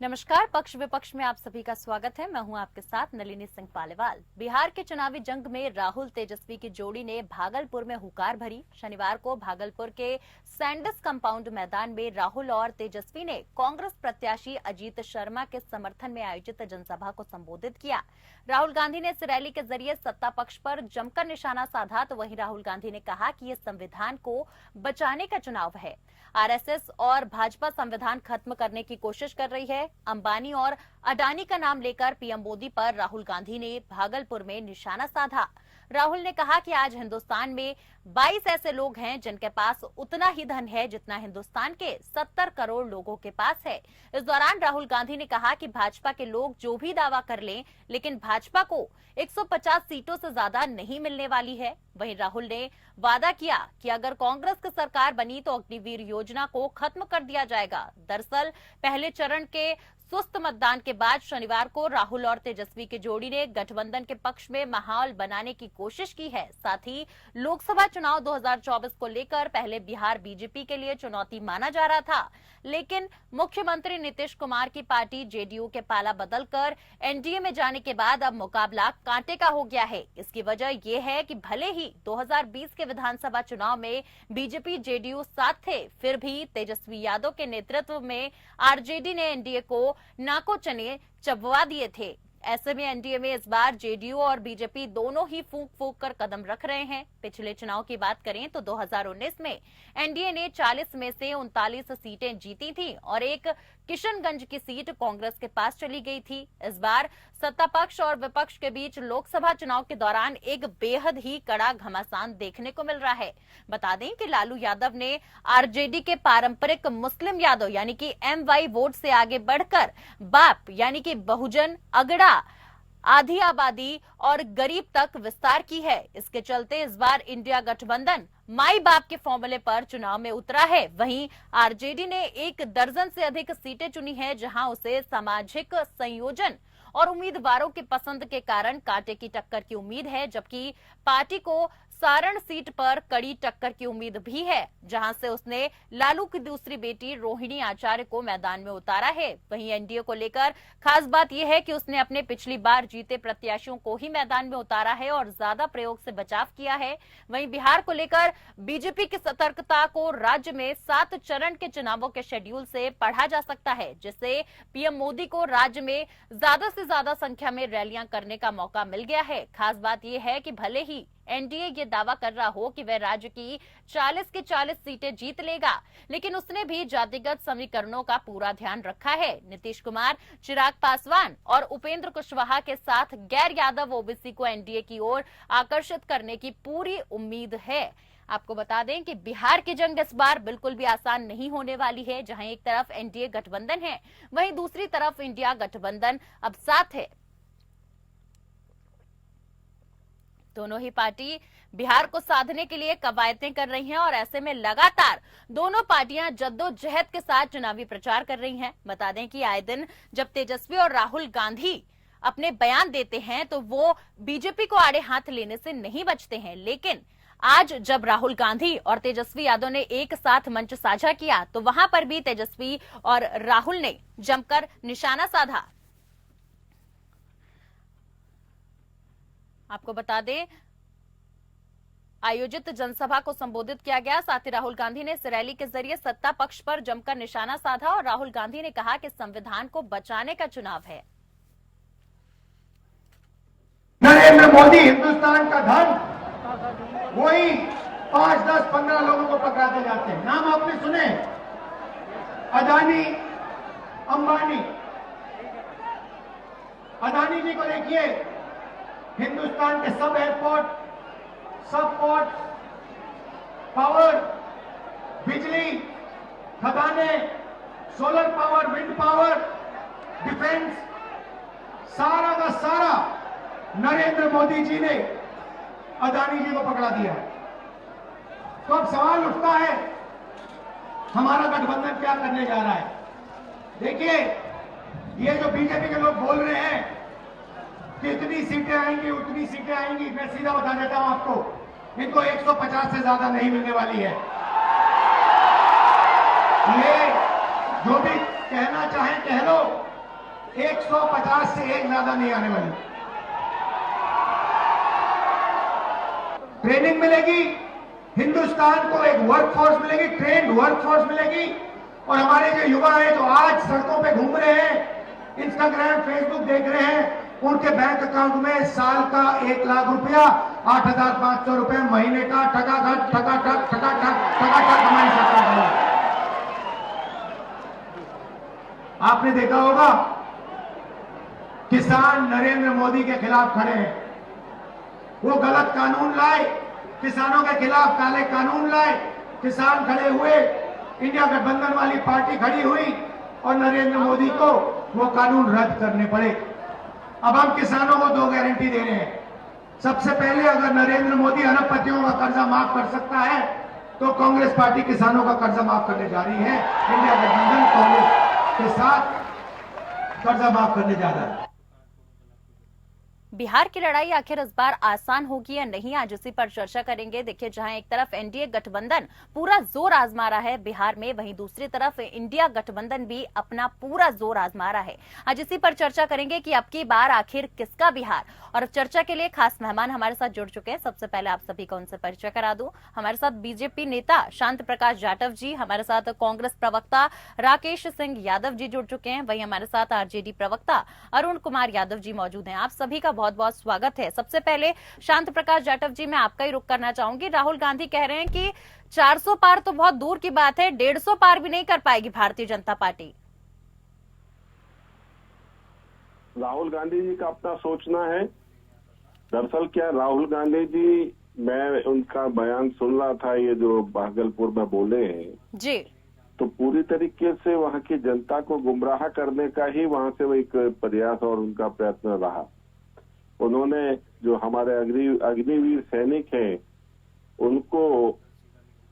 नमस्कार। पक्ष विपक्ष में आप सभी का स्वागत है। मैं हूं आपके साथ नलिनी सिंह पालीवाल। बिहार के चुनावी जंग में राहुल तेजस्वी की जोड़ी ने भागलपुर में हुकार भरी। शनिवार को भागलपुर के सैंडिस कंपाउंड मैदान में राहुल और तेजस्वी ने कांग्रेस प्रत्याशी अजीत शर्मा के समर्थन में आयोजित जनसभा को संबोधित किया। राहुल गांधी ने इस रैली के जरिए सत्ता पक्ष पर जमकर निशाना साधा, तो वहीं राहुल गांधी ने कहा कि यह संविधान को बचाने का चुनाव है। आरएसएस और भाजपा संविधान खत्म करने की कोशिश कर रही है। अंबानी और अडानी का नाम लेकर पीएम मोदी पर राहुल गांधी ने भागलपुर में निशाना साधा। राहुल ने कहा कि आज हिंदुस्तान में 22 ऐसे लोग हैं जिनके पास उतना ही धन है जितना हिंदुस्तान के 70 करोड़ लोगों के पास है। इस दौरान राहुल गांधी ने कहा कि भाजपा के लोग जो भी दावा कर लें, लेकिन भाजपा को 150 सीटों से ज्यादा नहीं मिलने वाली है। वहीं राहुल ने वादा किया कि अगर कांग्रेस की सरकार बनी तो अग्निवीर योजना को खत्म कर दिया जाएगा। दरअसल पहले चरण के सुस्त मतदान के बाद शनिवार को राहुल और तेजस्वी की जोड़ी ने गठबंधन के पक्ष में माहौल बनाने की कोशिश की है। साथ ही लोकसभा चुनाव 2024 को लेकर पहले बिहार बीजेपी के लिए चुनौती माना जा रहा था, लेकिन मुख्यमंत्री नीतीश कुमार की पार्टी जेडीयू के पाला बदलकर एनडीए में जाने के बाद अब मुकाबला कांटे का हो गया है। इसकी वजह यह है कि भले ही 2020 के विधानसभा चुनाव में बीजेपी जेडीयू साथ थे, फिर भी तेजस्वी यादव के नेतृत्व में आरजेडी ने एनडीए को नाको चने चबवा दिए थे। ऐसे में एनडीए में इस बार जेडीयू और बीजेपी दोनों ही फूंक फूंक कर कदम रख रहे हैं। पिछले चुनाव की बात करें तो 2019 में एनडीए ने 40 में से 39 सीटें जीती थी और एक किशनगंज की सीट कांग्रेस के पास चली गई थी। इस बार सत्ता पक्ष और विपक्ष के बीच लोकसभा चुनाव के दौरान एक बेहद ही कड़ा घमासान देखने को मिल रहा है। बता दें कि लालू यादव ने आरजेडी के पारंपरिक मुस्लिम यादव यानी कि एमवाई वोट से आगे बढ़कर बाप यानी कि बहुजन, अगड़ा, आधी आबादी और गरीब तक विस्तार की है। इसके चलते इस बार इंडिया गठबंधन माई बाप के फॉर्मूले पर चुनाव में उतरा है। वहीं आरजेडी ने 1 दर्जन से अधिक सीटें चुनी है, जहां उसे सामाजिक संयोजन और उम्मीदवारों की पसंद के कारण कांटे की टक्कर की उम्मीद है, जबकि पार्टी को सारण सीट पर कड़ी टक्कर की उम्मीद भी है, जहां से उसने लालू की दूसरी बेटी रोहिणी आचार्य को मैदान में उतारा है। वहीं एनडीए को लेकर खास बात यह है कि उसने अपने पिछली बार जीते प्रत्याशियों को ही मैदान में उतारा है और ज्यादा प्रयोग से बचाव किया है। वहीं बिहार को लेकर बीजेपी की सतर्कता को राज्य में 7 चरण के चुनावों के शेड्यूल से पढ़ा जा सकता है, जिससे पीएम मोदी को राज्य में ज्यादा से ज्यादा संख्या में रैलियां करने का मौका मिल गया है। खास बात यह है कि भले ही एनडीए ये दावा कर रहा हो कि वह राज्य की 40 की 40 सीटें जीत लेगा, लेकिन उसने भी जातिगत समीकरणों का पूरा ध्यान रखा है। नीतीश कुमार, चिराग पासवान और उपेंद्र कुशवाहा के साथ गैर यादव ओबीसी को एनडीए की ओर आकर्षित करने की पूरी उम्मीद है। आपको बता दें कि बिहार की जंग इस बार बिल्कुल भी आसान नहीं होने वाली है। जहां एक तरफ एनडीए गठबंधन है, वहीं दूसरी तरफ इंडिया गठबंधन अब साथ है। दोनों ही पार्टी बिहार को साधने के लिए कवायतें कर रही हैं और ऐसे में लगातार दोनों पार्टियां जद्दोजहद के साथ चुनावी प्रचार कर रही हैं। बता दें कि आए दिन जब तेजस्वी और राहुल गांधी अपने बयान देते हैं तो वो बीजेपी को आड़े हाथ लेने से नहीं बचते हैं, लेकिन आज जब राहुल गांधी और तेजस्वी यादव ने एक साथ मंच साझा किया तो वहां पर भी तेजस्वी और राहुल ने जमकर निशाना साधा। आपको बता दें, आयोजित जनसभा को संबोधित किया गया। साथ ही राहुल गांधी ने इस रैली के जरिए सत्ता पक्ष पर जमकर निशाना साधा और राहुल गांधी ने कहा कि संविधान को बचाने का चुनाव है। नरेंद्र मोदी हिंदुस्तान का धन, वही 5, 10, 15 लोगों को पकड़ाते जाते हैं। नाम आपने सुने, अडानी, अंबानी। अडानी जी को देखिए, हिंदुस्तान के सब एयरपोर्ट, सब पोर्ट, पावर, बिजली, खदाने, solar power, wind power, defence, सारा का सारा नरेंद्र मोदी जी ने अडानी जी को पकड़ा दिया है। तो अब सवाल उठता है, हमारा गठबंधन क्या करने जा रहा है? देखिए, ये जो बीजेपी के लोग बोल रहे हैं कि इतनी सीटें आएंगी, उतनी सीटें आएंगी, मैं सीधा बता देता हूं आपको, इनको 150 से ज्यादा नहीं मिलने वाली है। ये जो भी कहना चाहें कह लो, 150 से एक ज्यादा नहीं आने वाली। ट्रेनिंग मिलेगी, हिंदुस्तान को एक वर्कफोर्स मिलेगी, ट्रेंड वर्कफोर्स मिलेगी। और हमारे जो युवा हैं जो आज सड़कों पे घूम रहे हैं, इंस्टाग्राम फेसबुक देख रहे हैं, उनके बैंक अकाउंट में साल का 1 लाख रुपया, 8,500 रुपए महीने का ठगाठक हमारी सरकार है। आपने देखा होगा किसान नरेंद्र मोदी के खिलाफ खड़े हैं, वो गलत कानून लाए, किसानों के खिलाफ काले कानून लाए, किसान खड़े हुए, इंडिया गठबंधन वाली पार्टी खड़ी हुई और नरेंद्र मोदी को वो कानून रद्द करने पड़े। अब हम किसानों को 2 गारंटी दे रहे हैं। सबसे पहले, अगर नरेंद्र मोदी अरबपतियों का कर्जा माफ कर सकता है तो कांग्रेस पार्टी किसानों का कर्जा माफ करने जा रही है। इंडिया गठबंधन कांग्रेस के साथ कर्जा माफ करने जा रहा है। बिहार की लड़ाई आखिर इस बार आसान होगी या नहीं, आज इसी पर चर्चा करेंगे। देखिए, जहां एक तरफ एनडीए गठबंधन पूरा जोर आजमा रहा है बिहार में, वहीं दूसरी तरफ इंडिया गठबंधन भी अपना पूरा जोर आजमा रहा है। आज इसी पर चर्चा करेंगे कि अब की बार आखिर किसका बिहार। और चर्चा के लिए खास मेहमान हमारे साथ जुड़ चुके हैं। सबसे पहले आप सभी को उनसे परिचय करा दूं। हमारे साथ बीजेपी नेता शांत प्रकाश जाटव जी, हमारे साथ कांग्रेस प्रवक्ता राकेश सिंह यादव जी जुड़ चुके हैं, वहीं हमारे साथ आरजेडी प्रवक्ता अरुण कुमार यादव जी मौजूद हैं। आप सभी का बहुत बहुत स्वागत है। सबसे पहले शांत प्रकाश जाटव जी, मैं आपका ही रुख करना चाहूंगी। राहुल गांधी कह रहे हैं कि 400 पार तो बहुत दूर की बात है, 150 पार भी नहीं कर पाएगी भारतीय जनता पार्टी। राहुल गांधी जी का अपना सोचना है। दरअसल क्या, राहुल गांधी जी, मैं उनका बयान सुन रहा था, ये जो भागलपुर में बोले हैं जी, तो पूरी तरीके से वहां की जनता को गुमराह करने का ही वहां से वो एक प्रयास और उनका प्रयत्न रहा। उन्होंने जो हमारे अग्निवीर सैनिक हैं उनको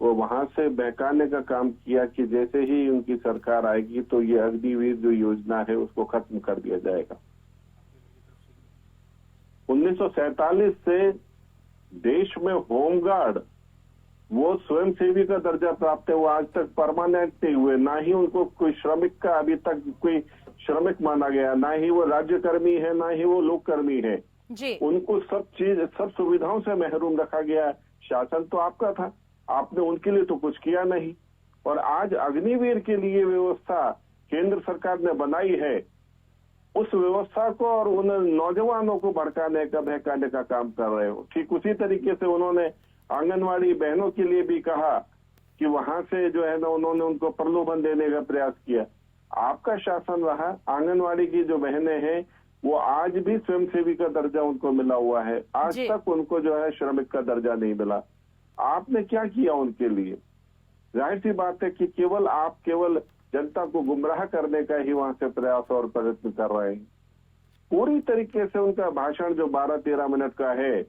वो वहां से बहकाने का काम किया कि जैसे ही उनकी सरकार आएगी तो ये अग्निवीर जो योजना है उसको खत्म कर दिया जाएगा। 1947 से देश में होमगार्ड वो स्वयंसेवी का दर्जा प्राप्त है, वो आज तक परमानेंट नहीं हुए, ना ही उनको कोई श्रमिक का अभी तक कोई श्रमिक माना गया, ना ही वो राज्यकर्मी है, ना ही वो लोककर्मी है जी। उनको सब सुविधाओं से महरूम रखा गया। शासन तो आपका था, आपने उनके लिए तो कुछ किया नहीं। और आज अग्निवीर के लिए व्यवस्था केंद्र सरकार ने बनाई है, उस व्यवस्था को और उन नौजवानों को भड़काने का बहकाने का काम कर रहे हो। ठीक उसी तरीके से उन्होंने आंगनवाड़ी बहनों के लिए भी कहा कि वहां से जो है ना उन्होंने उनको प्रलोभन देने का प्रयास किया। आपका शासन रहा, आंगनवाड़ी की जो बहनें हैं वो आज भी स्वयंसेवी का दर्जा उनको मिला हुआ है, आज तक उनको जो है श्रमिक का दर्जा नहीं मिला। आपने क्या किया उनके लिए? जाहिर सी बात है कि आप केवल जनता को गुमराह करने का ही वहां से प्रयास और प्रयत्न कर रहे हैं। पूरी तरीके से उनका भाषण जो 12-13 मिनट का है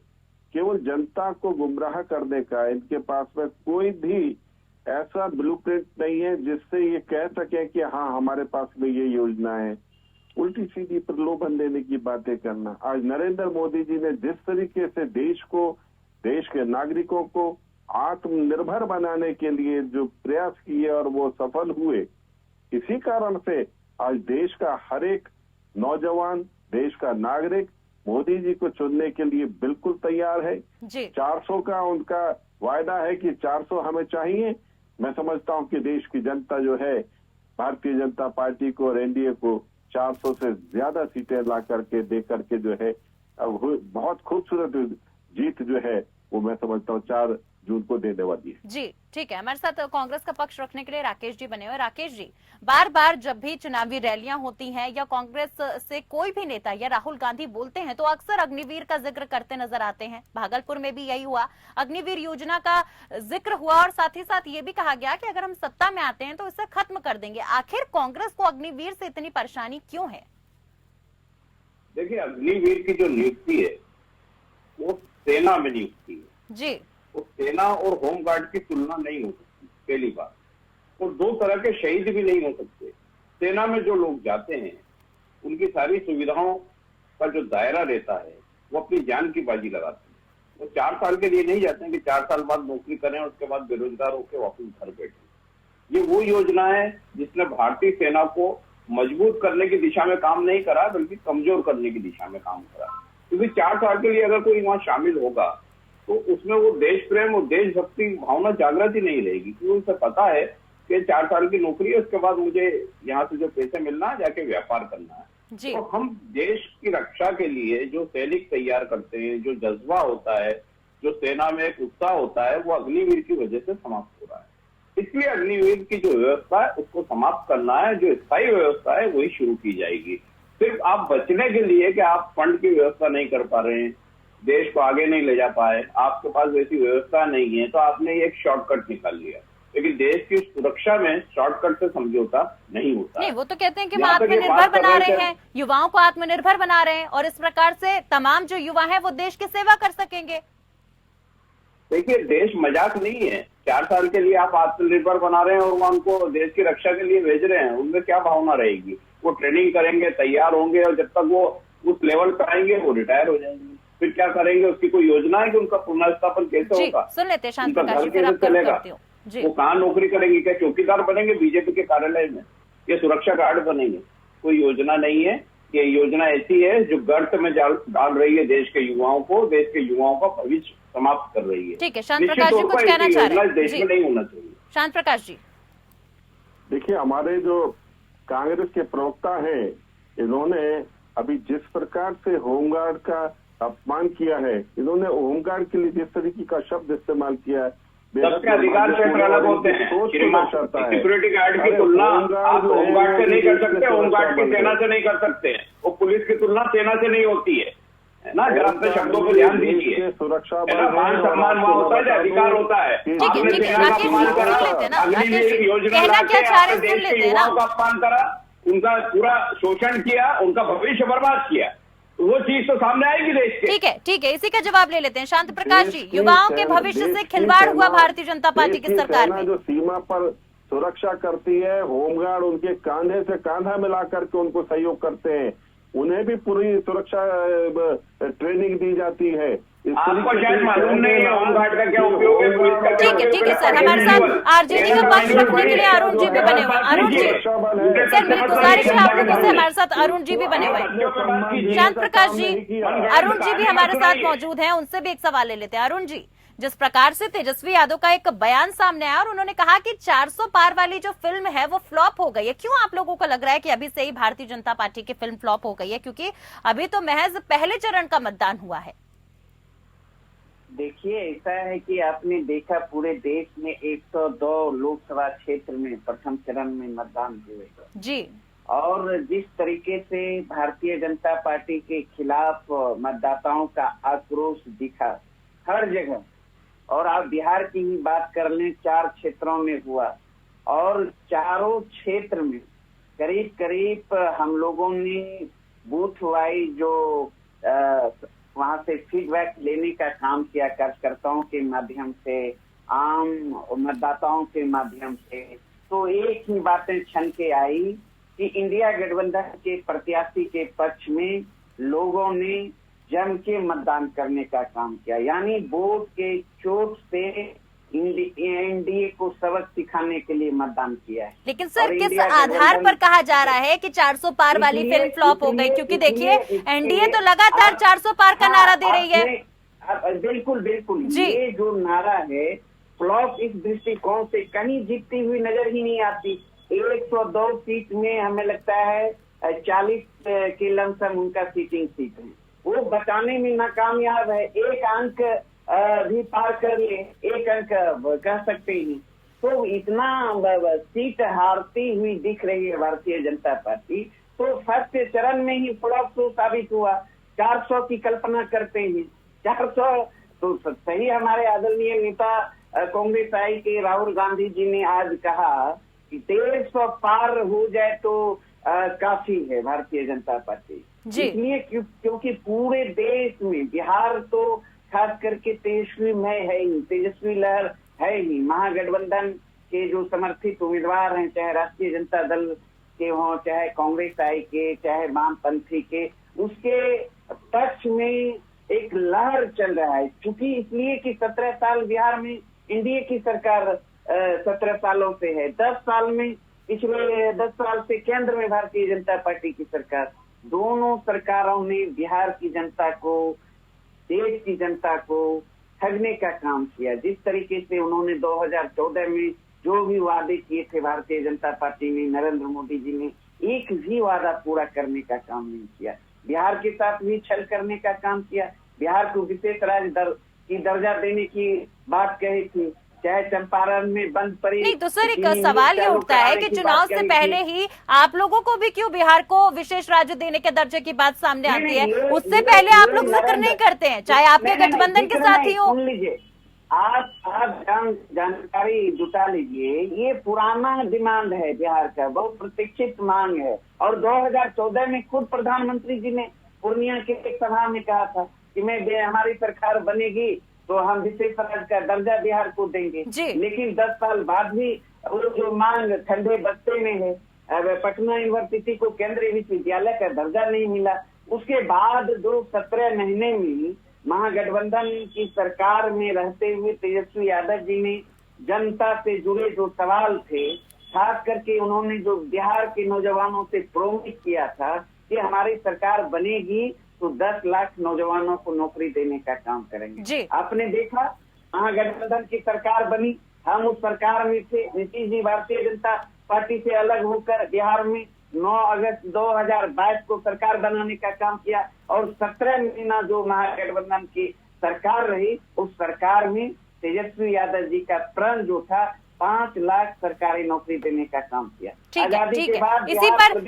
केवल जनता को गुमराह करने का। इनके पास में कोई भी ऐसा ब्लूप्रिंट नहीं है जिससे ये कह सके कि हाँ हमारे पास में ये योजना है। उल्टी सीधी प्रलोभन देने की बातें करना। आज नरेंद्र मोदी जी ने जिस तरीके से देश को, देश के नागरिकों को आत्मनिर्भर बनाने के लिए जो प्रयास किए और वो सफल हुए, इसी कारण से आज देश का हर एक नौजवान, देश का नागरिक मोदी जी को चुनने के लिए बिल्कुल तैयार है जी। 400 का उनका वायदा है कि 400 हमें चाहिए। मैं समझता हूं कि देश की जनता जो है भारतीय जनता पार्टी को और एनडीए को 400 से ज्यादा सीटें ला करके दे करके जो है अब बहुत खूबसूरत जीत जो है वो मैं समझता हूँ 4 जून को देने वाली है। जी ठीक है, हमारे साथ कांग्रेस का पक्ष रखने के लिए राकेश जी बने हुए। राकेश जी, बार बार जब भी चुनावी रैलियां होती हैं या कांग्रेस से कोई भी नेता या राहुल गांधी बोलते हैं तो अक्सर अग्निवीर का जिक्र करते नजर आते हैं। भागलपुर में भी यही हुआ, अग्निवीर योजना का जिक्र हुआ और साथ ही साथ ये भी कहा गया कि अगर हम सत्ता में आते हैं तो इसे खत्म कर देंगे। आखिर कांग्रेस को अग्निवीर से इतनी परेशानी क्यों है? देखिए, अग्निवीर की जो नियुक्ति है वो सेना में नियुक्ति है जी। तो सेना और होमगार्ड की तुलना नहीं हो सकती, पहली बात। और 2 तरह के शहीद भी नहीं हो सकते। सेना में जो लोग जाते हैं उनकी सारी सुविधाओं का जो दायरा रहता है वो अपनी जान की बाजी लगाते हैं। वो 4 साल के लिए नहीं जाते हैं कि 4 साल बाद नौकरी करें और उसके बाद बेरोजगार होकर वापस घर बैठे। ये वो योजना है जिसने भारतीय सेना को मजबूत करने की दिशा में काम नहीं करा, बल्कि कमजोर करने की दिशा में काम करा। क्योंकि 4 साल के लिए अगर कोई वहां शामिल होगा तो उसमें वो देश प्रेम और देशभक्ति भावना जागृत ही नहीं रहेगी, क्योंकि उसे पता है कि 4 साल की नौकरी है, उसके बाद मुझे यहाँ से जो पैसे मिलना है जाके व्यापार करना है। जी। तो हम देश की रक्षा के लिए जो सैनिक तैयार करते हैं, जो जज्बा होता है, जो सेना में एक उत्साह होता है, वो अग्निवीर की वजह से समाप्त हो रहा है। इसलिए अग्निवीर की जो व्यवस्था है उसको समाप्त करना है, जो स्थायी व्यवस्था है वही शुरू की जाएगी। सिर्फ आप बचने के लिए कि आप फंड की व्यवस्था नहीं कर पा रहे हैं, देश को आगे नहीं ले जा पाए, आपके पास वैसी व्यवस्था नहीं है, तो आपने एक शॉर्टकट निकाल लिया। लेकिन देश की सुरक्षा में शॉर्टकट से समझौता नहीं होता। नहीं, वो तो कहते हैं कि हम आत्मनिर्भर बना रहे हैं, युवाओं को आत्मनिर्भर बना रहे हैं, और इस प्रकार से तमाम जो युवा हैं वो देश की सेवा कर सकेंगे। देखिए, देश मजाक नहीं है। 4 साल के लिए आप आत्मनिर्भर बना रहे हैं और वहां उनको देश की रक्षा के लिए भेज रहे हैं, उनमें क्या भावना रहेगी? वो ट्रेनिंग करेंगे, तैयार होंगे, और जब तक वो उस लेवल पर आएंगे वो रिटायर हो जाएंगे। फिर क्या करेंगे? उसकी कोई योजना है कि उनका पुनर्स्थापन कैसे होगा? सुन लेते हैं शांत उनका प्रकाश घर जी, फिर कैसे आपका चलेगा? करती हूं। जी। वो कहाँ नौकरी करेंगे? क्या चौकीदार बनेंगे बीजेपी के कार्यालय में, या सुरक्षा गार्ड बनेंगे? कोई योजना नहीं है। ये योजना ऐसी है जो गर्त में डाल रही है देश के युवाओं को, देश के युवाओं का भविष्य समाप्त कर रही है। ठीक है, शांत प्रकाश जी कुछ कहना चाह रहे हैं? देश में नहीं होना चाहिए। शांत प्रकाश जी। देखिए, हमारे जो कांग्रेस के प्रवक्ता हैं, इन्होंने अभी जिस प्रकार से होमगार्ड का अपमान किया है, इन्होंने होमगार्ड के लिए जिस तरीके का शब्द इस्तेमाल किया है, सबके अधिकार क्षेत्र अलग होते हैं। सिक्योरिटी गार्ड की तुलना आप होमगार्ड से नहीं कर सकते, होमगार्ड की सेना से नहीं कर सकते हैं, वो पुलिस की तुलना सेना से नहीं होती है ना। जरा अपने शब्दों पर ध्यान दीजिए। सुरक्षा मान सम्मान वहाँ होता है, अधिकार होता है। आपने सेना का अपमान करा, अग्निवीर योजना लाके आपने देश के युवाओं का अपमान करा, उनका पूरा शोषण किया, उनका भविष्य बर्बाद किया, वो चीज तो सामने आएगी देश के। ठीक है, इसी का जवाब ले लेते हैं। शांत प्रकाश जी, युवाओं के भविष्य से खिलवाड़ हुआ भारतीय जनता पार्टी की सरकार में। जो सीमा पर सुरक्षा करती है, होमगार्ड उनके कांधे से कांधा मिला करके उनको सहयोग करते हैं, उन्हें भी पूरी सुरक्षा ट्रेनिंग दी जाती है। आपको शायद मालूम नहीं है होमगार्ड का क्या उपयोग है, पुलिस का क्या उपयोग है। ठीक है सर, हमारे साथ आरजेडी का पक्ष रखने के लिए अरुण जी भी बने हुए। अरुण जी सर, मेरी गुजारिश है आप लोगों से, हमारे साथ अरुण जी भी बने हुए। शांत प्रकाश जी, अरुण जी भी हमारे साथ मौजूद हैं, उनसे भी एक सवाल ले लेते हैं। अरुण जी, जिस प्रकार से तेजस्वी यादव का एक बयान सामने आया और उन्होंने कहा कि 400 पार वाली जो फिल्म है वो फ्लॉप हो गई है, क्यों आप लोगों को लग रहा है कि अभी से ही भारतीय जनता पार्टी की फिल्म फ्लॉप हो गई है? क्योंकि अभी तो महज पहले चरण का मतदान हुआ है। देखिए, ऐसा है कि आपने देखा पूरे देश में 102 लोकसभा क्षेत्र में प्रथम चरण में मतदान हुए जी, और जिस तरीके से भारतीय जनता पार्टी के खिलाफ मतदाताओं का आक्रोश दिखा हर जगह, और आप बिहार की ही बात कर लें, 4 क्षेत्रों में हुआ और चारों क्षेत्र में करीब करीब हम लोगों ने बूथ वाइज जो वहां से फीडबैक लेने का काम किया, कार्यकर्ताओं के माध्यम से, आम मतदाताओं के माध्यम से। तो एक ही बातें छन के आई कि इंडिया गठबंधन के प्रत्याशी के पक्ष में लोगों ने जम के मतदान करने का काम किया, यानी वोट के चोट से एनडीए को सबक सिखाने के लिए मतदान किया है। लेकिन सर, किस आधार पर कहा जा रहा है कि 400 पार वाली फिल्म फ्लॉप हो गई? क्योंकि देखिए, एनडीए तो लगातार 400 पार का नारा दे रही है। बिल्कुल बिल्कुल, ये जो नारा है फ्लॉप इस दृष्टिकोण से कहीं जीतती हुई नजर ही नहीं आती। 102 सीट में हमें लगता है 40 के लमसम उनका सीटिंग सीट है, वो बचाने में नाकामयाब है। एक अंक भी पार कर ले, एक अंक कह सकते ही नहीं, तो इतना सीट हारती हुई दिख रही है भारतीय जनता पार्टी। तो फर्स्ट चरण में ही फ्लॉप तो साबित हुआ। 400 की कल्पना करते हैं, 400 तो सही। हमारे आदरणीय नेता कांग्रेस आई के राहुल गांधी जी ने आज कहा कि 150 पार हो जाए तो काफी है भारतीय जनता पार्टी। इसलिए क्योंकि पूरे देश में, बिहार तो खास करके तेजस्वी में है ही, तेजस्वी लहर है ही, महागठबंधन के जो समर्थित उम्मीदवार हैं, चाहे राष्ट्रीय जनता दल के हों, चाहे कांग्रेस आई के, चाहे वामपंथी के, उसके पक्ष में एक लहर चल रहा है। क्योंकि इसलिए कि 17 साल बिहार में एनडीए की सरकार 17 सालों से है, 10 साल में पिछले 10 साल से केंद्र में भारतीय जनता पार्टी की सरकार, दोनों सरकारों ने बिहार की जनता को, देश की जनता को ठगने का काम किया। जिस तरीके से उन्होंने 2014 में जो भी वादे किए थे भारतीय जनता पार्टी ने, नरेंद्र मोदी जी ने एक भी वादा पूरा करने का काम नहीं किया। बिहार के साथ भी छल करने का काम किया। बिहार को विशेष राज्य की दर्जा देने की बात कही थी, चाहे चंपारण में बंद पड़ी। नहीं तो सर एक सवाल ये उठता है कि चुनाव से पहले ही आप लोगों को भी क्यों बिहार को विशेष राज्य देने के दर्जे की बात सामने आती है? उससे पहले आप लोग जिक्र नहीं करते हैं, चाहे आपके गठबंधन के साथ ही हो। सुन लीजिए, आप जानकारी जुटा लीजिए, ये पुराना डिमांड है बिहार का, बहुत प्रतीक्षित मांग है। और 2014 में खुद प्रधानमंत्री जी ने पूर्णिया के एक सभा में कहा था कि हमारी सरकार बनेगी तो हम विशेष राज्य का दर्जा बिहार को देंगे। लेकिन 10 साल बाद भी वो जो मांग ठंडे बस्ते में है, पटना यूनिवर्सिटी को केंद्रीय विश्वविद्यालय का दर्जा नहीं मिला। उसके बाद 17 महीने में महागठबंधन की सरकार में रहते हुए तेजस्वी यादव जी ने जनता से जुड़े जो सवाल थे, खास करके उन्होंने जो बिहार के नौजवानों से प्रोमिस किया था कि हमारी सरकार बनेगी तो 10 लाख नौजवानों को नौकरी देने का काम करेंगे। आपने देखा महागठबंधन की सरकार बनी, हम उस सरकार में थे। नीतीश जी भारतीय जनता पार्टी से अलग होकर बिहार में 9 अगस्त 2022 को सरकार बनाने का काम किया और 17 महीना जो महागठबंधन की सरकार रही, उस सरकार में तेजस्वी यादव जी का प्रण जो था 5 लाख सरकारी नौकरी देने का काम किया। ठीक है।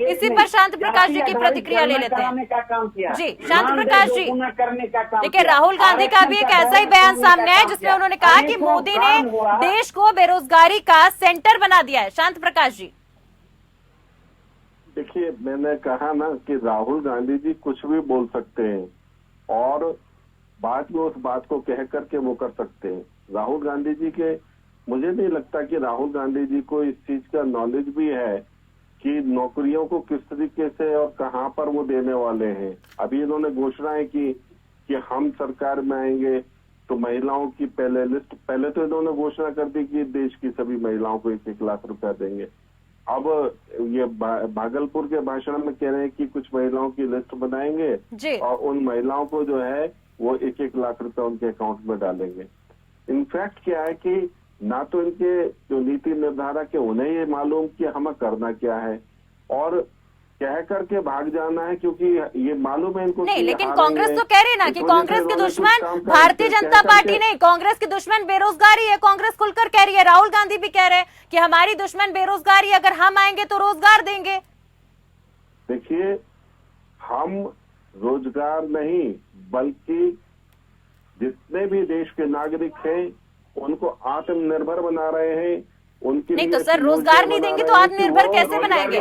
इसी पर शांत प्रकाश जी की प्रतिक्रिया ले लेते हैं। का काम किया जी, शांत प्रकाश जी करने का काम। देखिए, राहुल गांधी का भी एक ऐसा ही बयान सामने आया जिसमें उन्होंने कहा कि मोदी ने देश को बेरोजगारी का सेंटर बना दिया है। शांत प्रकाश जी, देखिए, मैंने कहा ना कि राहुल गांधी जी कुछ भी बोल सकते हैं और बाद में उस बात को कह करके वो कर सकते हैं। राहुल गांधी जी के, मुझे नहीं लगता कि राहुल गांधी जी को इस चीज का नॉलेज भी है कि नौकरियों को किस तरीके से और कहां पर वो देने वाले हैं। अभी इन्होंने घोषणाएं की कि हम सरकार में आएंगे तो महिलाओं की पहले तो इन्होंने घोषणा कर दी कि देश की सभी महिलाओं को 1-1 लाख रुपया देंगे। अब ये भागलपुर के भाषण में कह रहे हैं कि कुछ महिलाओं की लिस्ट बनाएंगे और उन महिलाओं को जो है वो 1-1 लाख रुपया उनके अकाउंट में डालेंगे। इनफैक्ट क्या है कि ना तो इनके जो नीति निर्धारक है उन्हें ये मालूम कि हमें करना क्या है और कह करके भाग जाना है, क्योंकि ये मालूम है इनको नहीं। लेकिन कांग्रेस तो कह रही है ना कि कांग्रेस के दुश्मन भारतीय जनता पार्टी नहीं, कांग्रेस के दुश्मन बेरोजगारी है। कांग्रेस खुलकर कह रही है, राहुल गांधी भी कह रहे हैं कि हमारी दुश्मन बेरोजगारी, अगर हम आएंगे तो रोजगार देंगे। देखिए, हम रोजगार नहीं बल्कि जितने भी देश के नागरिक हैं उनको आत्मनिर्भर बना रहे हैं। उनके नहीं तो सर, रोजगार नहीं देंगे तो आत्मनिर्भर कैसे बनाएंगे?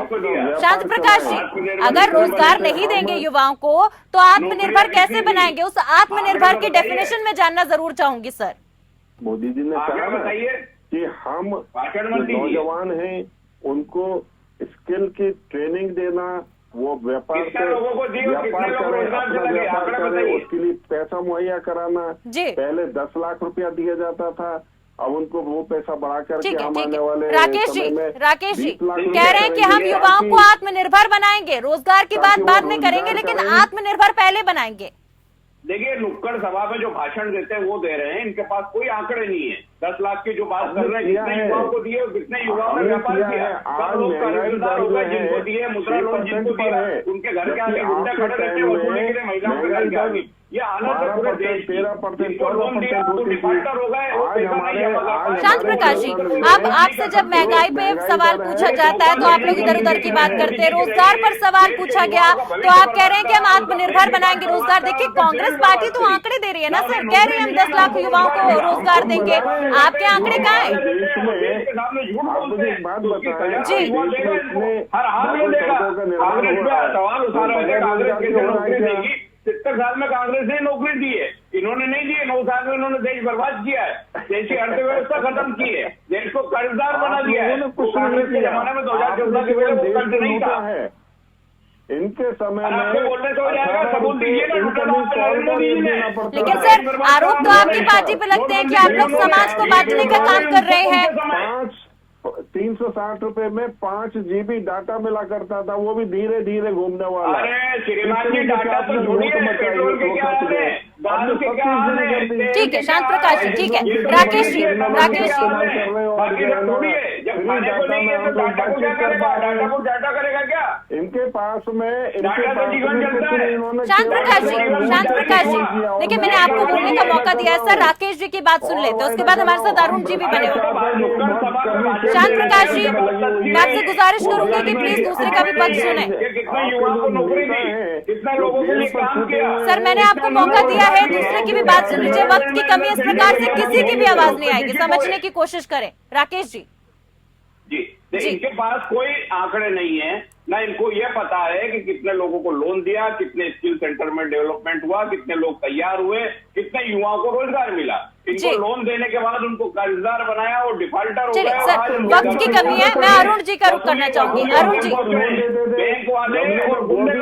शांत प्रकाश जी, अगर रोजगार नहीं देंगे युवाओं को तो आत्मनिर्भर कैसे बनाएंगे? उस आत्मनिर्भर की डेफिनेशन में जानना जरूर चाहूंगी सर। मोदी जी ने कहा ना कि हम नौजवान हैं उनको स्किल की ट्रेनिंग देना, वो व्यापार करें, अपना व्यापार करें, उसके लिए पैसा मुहैया कराना। पहले 10 लाख रुपया दिया जाता था, अब उनको वो पैसा बढ़ा करके हम आने वाले राकेश जी कह रहे हैं कि हम युवाओं को आत्मनिर्भर बनाएंगे, रोजगार की बात बाद में करेंगे लेकिन आत्मनिर्भर पहले बनाएंगे। देखिए, नुक्कड़ सभा में जो भाषण देते हैं वो दे रहे हैं, इनके पास कोई आंकड़े नहीं है। 10 लाख की जो बात कर रहे हैं, कितने युवाओं को दिए, कितने युवाओं ने व्यापार किया, सब लोग कर्जदार हो गए, जिनको दिए मुद्रा लोन, जिनको दिया उनके घर के आगे गुंडे खड़े रहते हैं वसूलने के लिए महिलाओं के घर के आगे। ये हालत है पूरे देश की। जिनको लोन दिया वो डिफाल्टर हो गए, वो पैसा नहीं है। शांत प्रकाश जी, अब आपसे जब महंगाई पे सवाल पूछा जाता है तो आप लोग इधर उधर की बात करते हैं। रोजगार पर सवाल पूछा गया तो आप कह रहे हैं कि हम आत्मनिर्भर बनाएंगे, रोजगार। देखिए, कांग्रेस पार्टी तो आंकड़े दे रही है ना सर, कह रही है हम 10 लाख युवाओं को रोजगार देंगे। आपके आंकड़े कहाँ हैं? जी, हर हाल में देगा। कांग्रेस में सवाल उठा रहे थे, कांग्रेस कैसे नौकरी देगी? 70 साल में कांग्रेस ने नौकरी दी है, इन्होंने नहीं दिए। 9 साल में इन्होंने देश बर्बाद किया है, देश की अर्थव्यवस्था खत्म की है, देश को कर्जदार बना दिया है। कांग्रेस के जमाने में 2014 के पहले कर्ज नहीं था। इनके समय में बोलने तो जाएगा, सबूत दीजिए ना। लेकिन सर, आरोप तो आपकी पार्टी पे लगते हैं कि आप लोग समाज को बांटने का काम कर रहे हैं। ₹360 में 5 GB डाटा मिला करता था, वो भी धीरे धीरे घूमने वाला। अरे श्रीमान जी, डाटा तो छोड़िए, पेट्रोल के क्या हाल है, दाल के क्या हाल है। ठीक है शांत प्रकाश जी, ठीक है राकेश जी, राकेश जी जब खाने को नहीं है तो डाटा को क्या करेगा, डाटा को डाटा करेगा क्या? इनके पास में शांत प्रकाश जी, शांत प्रकाश जी, देखिए मैंने आपको बोलने का मौका दिया है सर। राकेश जी की बात सुन लेते हैं, उसके बाद हमारे साथ अरुण जी भी बने हुए। शांत प्रकाश जी, मैं आपसे गुजारिश करूंगी कि प्लीज दूसरे का भी पक्ष सुने। कितना युवाओं को नौकरी दी, कितना लोगों के लिए काम किया। सर मैंने आपको मौका दिया है, दूसरे की भी बात सुन लीजिए। वक्त की कमी, इस प्रकार से किसी की भी आवाज नहीं आएगी, समझने की कोशिश करें। राकेश जी जी, इनके पास कोई आंकड़े नहीं है, ना इनको यह पता है कि कितने लोगों को लोन दिया, कितने स्किल सेंटर में डेवलपमेंट हुआ, कितने लोग तैयार हुए, कितने युवाओं को रोजगार मिला। इनको लोन देने के बाद उनको कर्जदार बनाया और डिफॉल्टर हो गए। सर वक्त की कमी है, मैं अरुण जी का रुख करना चाहूंगी। अरुण जी, बैंक वाले और गुंडे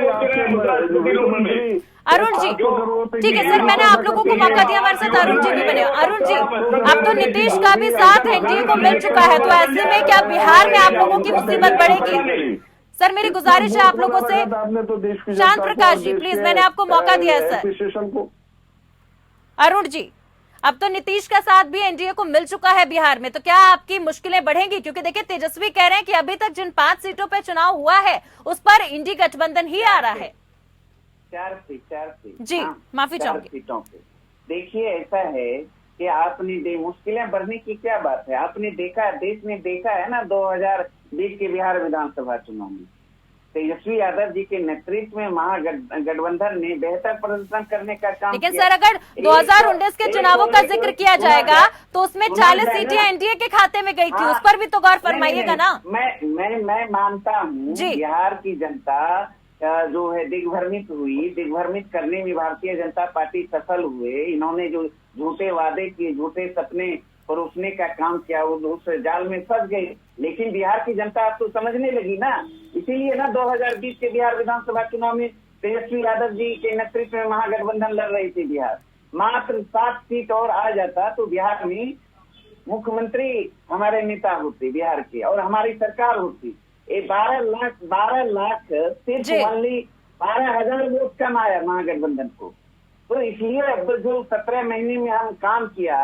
अरुण जी ठीक है सर, मैंने आप लोगों को मौका दिया, हमारे साथ अरुण जी भी बने। अरुण जी, अब तो नीतीश का भी साथ एनडीए को मिल चुका है, तो ऐसे में क्या बिहार में आप लोगों की मुसीबत बढ़ेगी? सर मेरी गुजारिश है आप लोगों से। शांत प्रकाश जी प्लीज, मैंने आपको मौका दिया है सर। अरुण जी, अब तो नीतीश का साथ भी एनडीए को मिल चुका है बिहार में, तो क्या आपकी मुश्किलें बढ़ेंगी? क्योंकि देखिए तेजस्वी कह रहे हैं कि अभी तक जिन 5 सीटों पर चुनाव हुआ है उस पर इंडी गठबंधन ही आ रहा है। 4 सीट जी माफी चाहूंगी। सीटों पे देखिए ऐसा है कि आपने मुश्किलें बढ़ने की क्या बात है। आपने देखा, देश ने देखा है ना 2020 के बिहार विधानसभा चुनाव में तेजस्वी यादव जी के नेतृत्व में महागठबंधन ने बेहतर प्रदर्शन करने का काम लेकिन किया। सर अगर 2019 के चुनावों का जिक्र किया जाएगा तो उसमें 40 सीटें एनडीए के खाते में गई थी, उस पर भी तो गौर फरमाइएगा ना। मैं मानता हूँ बिहार की जनता जो है दिग्भ्रमित करने में भारतीय जनता पार्टी सफल हुए। इन्होंने जो झूठे वादे किए, झूठे सपने परोसने का काम किया, वो उस जाल में फंस गए। लेकिन बिहार की जनता अब तो समझने लगी ना, इसीलिए ना 2020 के बिहार विधानसभा चुनाव में तेजस्वी यादव जी के नेतृत्व में महागठबंधन लड़ रही थी। बिहार मात्र 7 सीट और आ जाता तो बिहार में मुख्यमंत्री हमारे नेता होते बिहार के, और हमारी सरकार होती। 12 लाख सिर्फ ओनली 12,000 वोट कम आया महागठबंधन को। तो इसलिए अब जो 17 महीने में हम काम किया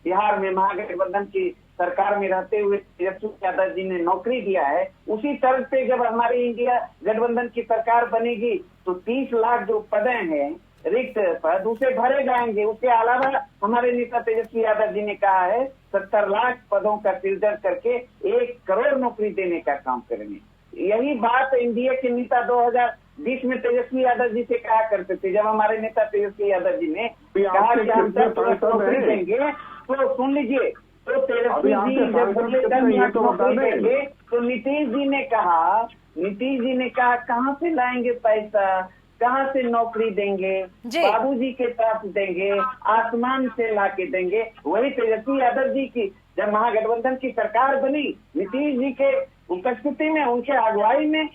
बिहार में, महागठबंधन की सरकार में रहते हुए तेजस्वी यादव जी ने नौकरी दिया है, उसी तरह से जब हमारी इंडिया गठबंधन की सरकार बनेगी तो 30 लाख जो पदे हैं रिक्त पद उसे भरे जाएंगे। उसके अलावा हमारे नेता तेजस्वी यादव जी ने कहा है 70 लाख पदों का सृजन करके 1 करोड़ नौकरी देने का काम करेंगे। यही बात एनडीए के नेता 2020 में तेजस्वी यादव जी से कहा करते थे। जब हमारे नेता तेजस्वी यादव जी ने कहा कि हम 10 लाख नौकरी देंगे, तो सुन लीजिए, तो तेजस्वी जी जब बोले 10 लाख नौकरी देंगे तो नीतीश जी ने कहा कहाँ से लाएंगे पैसा, कहाँ से नौकरी देंगे, बाबूजी के तरफ देंगे, आसमान से लाके देंगे। वही तेजस्वी यादव जी की जब महागठबंधन की सरकार बनी, नीतीश जी के उपस्थिति में, उनके अगुवाई में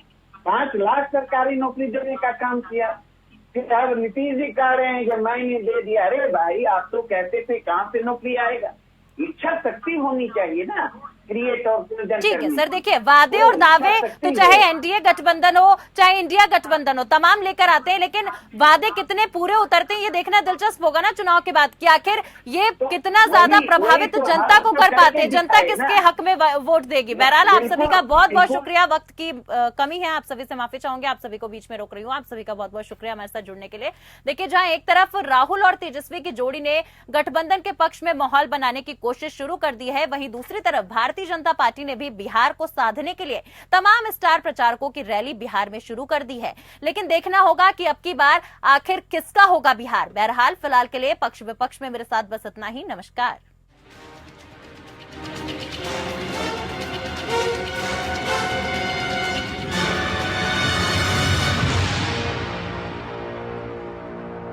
5 लाख सरकारी नौकरी देने का काम किया। फिर अब नीतीश जी कह रहे हैं कि मैंने दे दिया। अरे भाई, आप तो कहते थे कहाँ से नौकरी आएगा? इच्छा शक्ति होनी चाहिए ना, क्रिएट और ठीक है सर। देखिए वादे और दावे तो चाहे एनडीए गठबंधन हो चाहे इंडिया गठबंधन हो तमाम लेकर आते हैं, लेकिन वादे कितने पूरे उतरते हैं ये देखना दिलचस्प होगा ना चुनाव के बाद कि आखिर ये कितना ज्यादा प्रभावित जनता को कर पाते हैं, जनता किसके हक में वोट देगी। बहरहाल आप सभी का बहुत बहुत शुक्रिया। वक्त की कमी है, आप सभी से माफी चाहूंगी, आप सभी को बीच में रोक रही हूँ। आप सभी का बहुत बहुत शुक्रिया हमारे साथ जुड़ने के लिए। देखिए जहां एक तरफ राहुल और तेजस्वी की जोड़ी ने गठबंधन के पक्ष में माहौल बनाने की कोशिश शुरू कर दी है, वहीं दूसरी तरफ भारतीय जनता पार्टी ने भी बिहार को साधने के लिए तमाम स्टार प्रचारकों की रैली बिहार में शुरू कर दी है। लेकिन देखना होगा कि अब की बार आखिर किसका होगा बिहार। बहरहाल फिलहाल के लिए पक्ष विपक्ष में मेरे साथ बस इतना ही। नमस्कार।